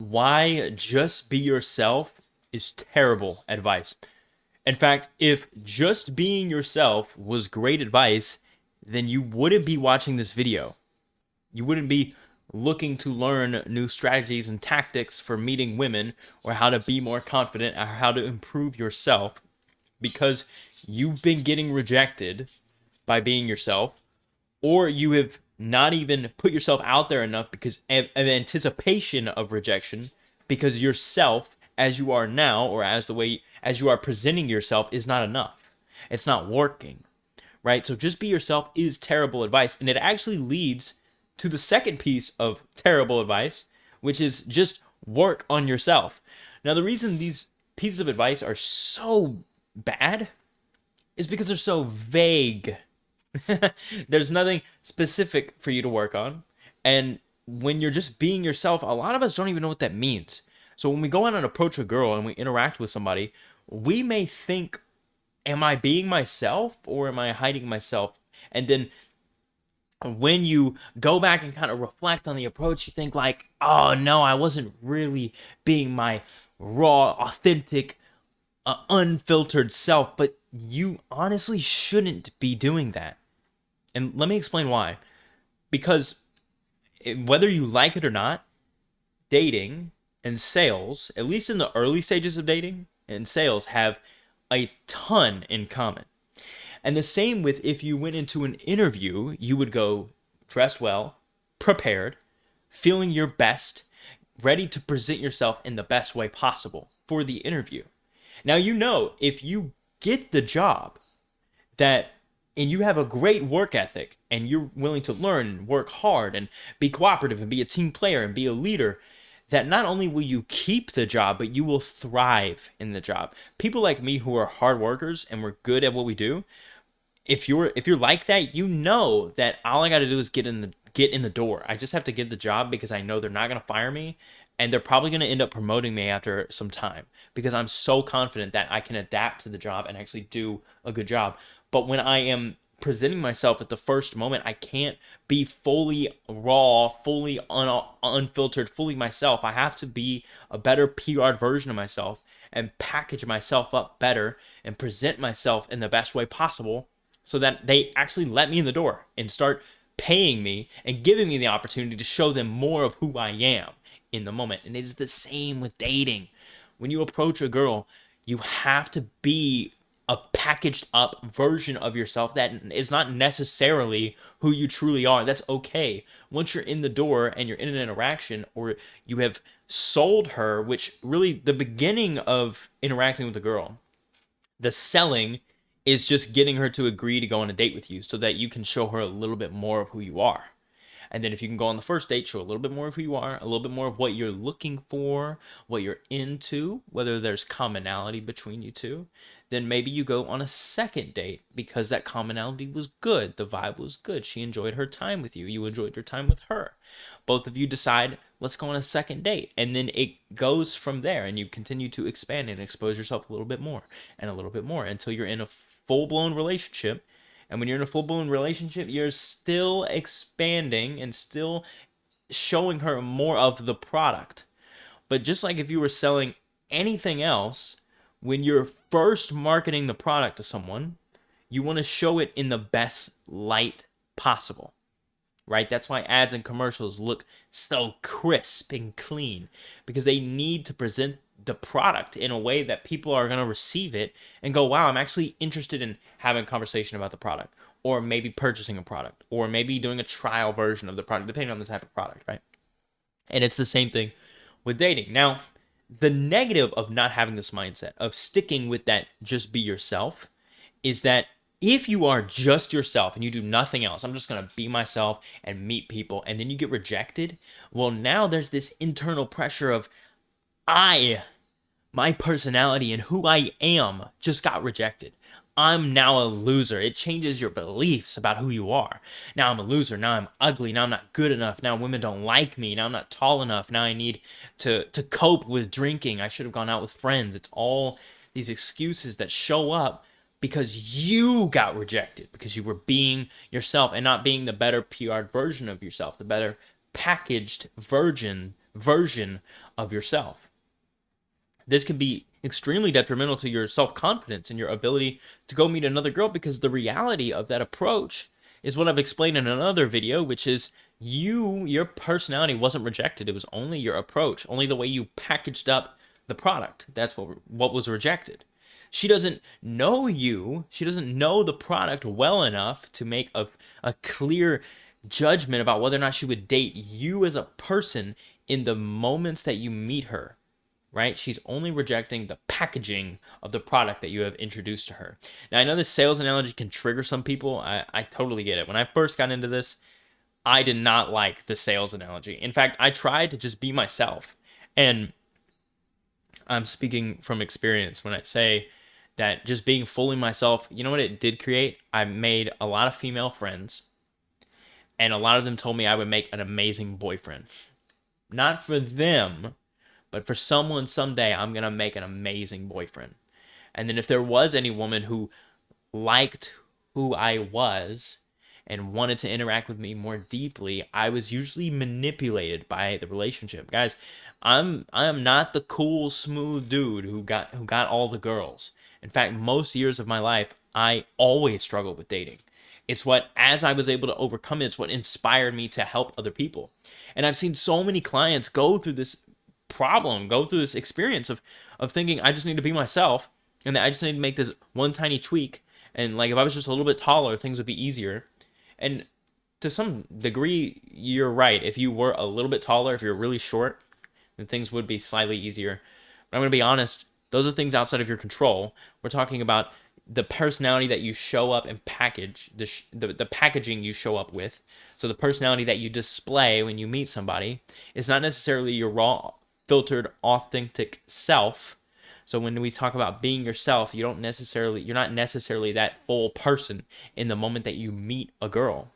why just be yourself is terrible advice. In fact, if just being yourself was great advice, then you wouldn't be watching this video. You wouldn't be looking to learn new strategies and tactics for meeting women or how to be more confident or how to improve yourself because you've been getting rejected by being yourself, or you have not even put yourself out there enough because of anticipation of rejection, because yourself as you are now, or as the way as you are presenting yourself, is not enough. It's not working, right? So just be yourself is terrible advice, and it actually leads to the second piece of terrible advice, which is just work on yourself. Now, the reason these pieces of advice are so bad is because they're so vague. There's nothing specific for you to work on. And when you're just being yourself, a lot of us don't even know what that means. So when we go out and approach a girl and we interact with somebody, we may think, am I being myself or am I hiding myself? And then when you go back and kind of reflect on the approach, you think like, oh no, I wasn't really being my raw, authentic, unfiltered self. But you honestly shouldn't be doing that. And let me explain why. Because whether you like it or not, dating and sales, at least in the early stages of dating and sales, have a ton in common. And the same with if you went into an interview, you would go dressed well, prepared, feeling your best, ready to present yourself in the best way possible for the interview. Now, you know, if you get the job that and you have a great work ethic and you're willing to learn and work hard and be cooperative and be a team player and be a leader, that not only will you keep the job, but you will thrive in the job. People like me who are hard workers and we're good at what we do, if you're like that, you know that all I got to do is get in the door. I just have to get the job because I know they're not going to fire me and they're probably going to end up promoting me after some time because I'm so confident that I can adapt to the job and actually do a good job. But when I am presenting myself at the first moment, I can't be fully raw, fully unfiltered, fully myself. I have to be a better PR version of myself and package myself up better and present myself in the best way possible so that they actually let me in the door and start paying me and giving me the opportunity to show them more of who I am in the moment. And it is the same with dating. When you approach a girl, you have to be a packaged up version of yourself that is not necessarily who you truly are. That's okay. Once you're in the door and you're in an interaction or you have sold her, which really the beginning of interacting with a girl, the selling is just getting her to agree to go on a date with you so that you can show her a little bit more of who you are. And then if you can go on the first date, show a little bit more of who you are, a little bit more of what you're looking for, what you're into, whether there's commonality between you two. Then maybe you go on a second date because that commonality was good. The vibe was good. She enjoyed her time with you. You enjoyed your time with her. Both of you decide, let's go on a second date. And then it goes from there and you continue to expand and expose yourself a little bit more and a little bit more until you're in a full-blown relationship. And when you're in a full-blown relationship, you're still expanding and still showing her more of the product. But just like if you were selling anything else, when you're first marketing the product to someone, you want to show it in the best light possible, right? That's why ads and commercials look so crisp and clean because they need to present the product in a way that people are going to receive it and go, wow, I'm actually interested in having a conversation about the product, or maybe purchasing a product, or maybe doing a trial version of the product, depending on the type of product, right? And it's the same thing with dating. Now, the negative of not having this mindset, of sticking with that just be yourself, is that if you are just yourself and you do nothing else, I'm just going to be myself and meet people, and then you get rejected, well, now there's this internal pressure of, my personality and who I am just got rejected. I'm now a loser. It changes your beliefs about who you are. Now I'm a loser. Now I'm ugly. Now I'm not good enough. Now women don't like me. Now I'm not tall enough. Now I need to cope with drinking. I should have gone out with friends. It's all these excuses that show up because you got rejected, because you were being yourself and not being the better PR version of yourself, the better packaged version of yourself. This can be extremely detrimental to your self-confidence and your ability to go meet another girl, because the reality of that approach is what I've explained in another video, which is your personality wasn't rejected. It was only your approach, only the way you packaged up the product. That's what was rejected. She doesn't know you. She doesn't know the product well enough to make a clear judgment about whether or not she would date you as a person in the moments that you meet her, right? She's only rejecting the packaging of the product that you have introduced to her. Now, I know this sales analogy can trigger some people. I totally get it. When I first got into this, I did not like the sales analogy. In fact, I tried to just be myself. And I'm speaking from experience when I say that just being fully myself, you know what it did create? I made a lot of female friends, and a lot of them told me I would make an amazing boyfriend. Not for them, but for someone someday, I'm going to make an amazing boyfriend. And then if there was any woman who liked who I was and wanted to interact with me more deeply, I was usually manipulated by the relationship. Guys, I am not the cool, smooth dude who got all the girls. In fact, most years of my life, I always struggled with dating. It's what, as I was able to overcome it, it's what inspired me to help other people. And I've seen so many clients go through this problem, go through this experience of thinking, I just need to be myself, and that I just need to make this one tiny tweak, and like if I was just a little bit taller, things would be easier. And to some degree, you're right. If you were a little bit taller, if you're really short, then things would be slightly easier. But I'm going to be honest, those are things outside of your control. We're talking about the personality that you show up and package, the packaging you show up with. So the personality that you display when you meet somebody is not necessarily your raw, filtered, authentic self. So when we talk about being yourself, you're not necessarily that full person in the moment that you meet a girl.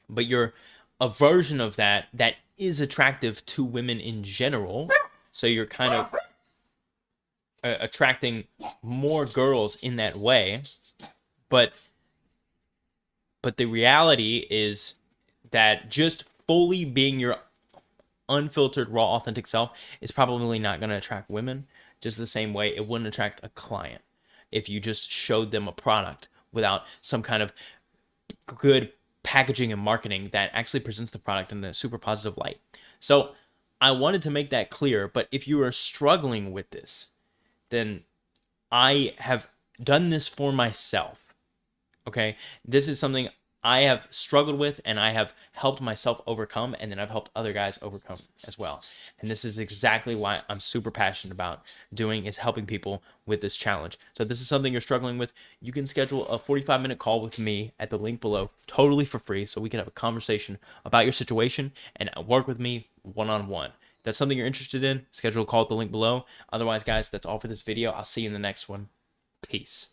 But you're a version of that is attractive to women in general. So you're kind of attracting more girls in that way. But the reality is that just fully being your unfiltered, raw, authentic self is probably not going to attract women just the same way it wouldn't attract a client if you just showed them a product without some kind of good packaging and marketing that actually presents the product in a super positive light. So I wanted to make that clear, but if you are struggling with this, then I have done this for myself. Okay? This is something I have struggled with, and I have helped myself overcome, and then I've helped other guys overcome as well. And this is exactly why I'm super passionate about doing, is helping people with this challenge. So if this is something you're struggling with, you can schedule a 45-minute call with me at the link below, totally for free, so we can have a conversation about your situation and work with me one-on-one. If that's something you're interested in, schedule a call at the link below. Otherwise, guys, that's all for this video. I'll see you in the next one. Peace.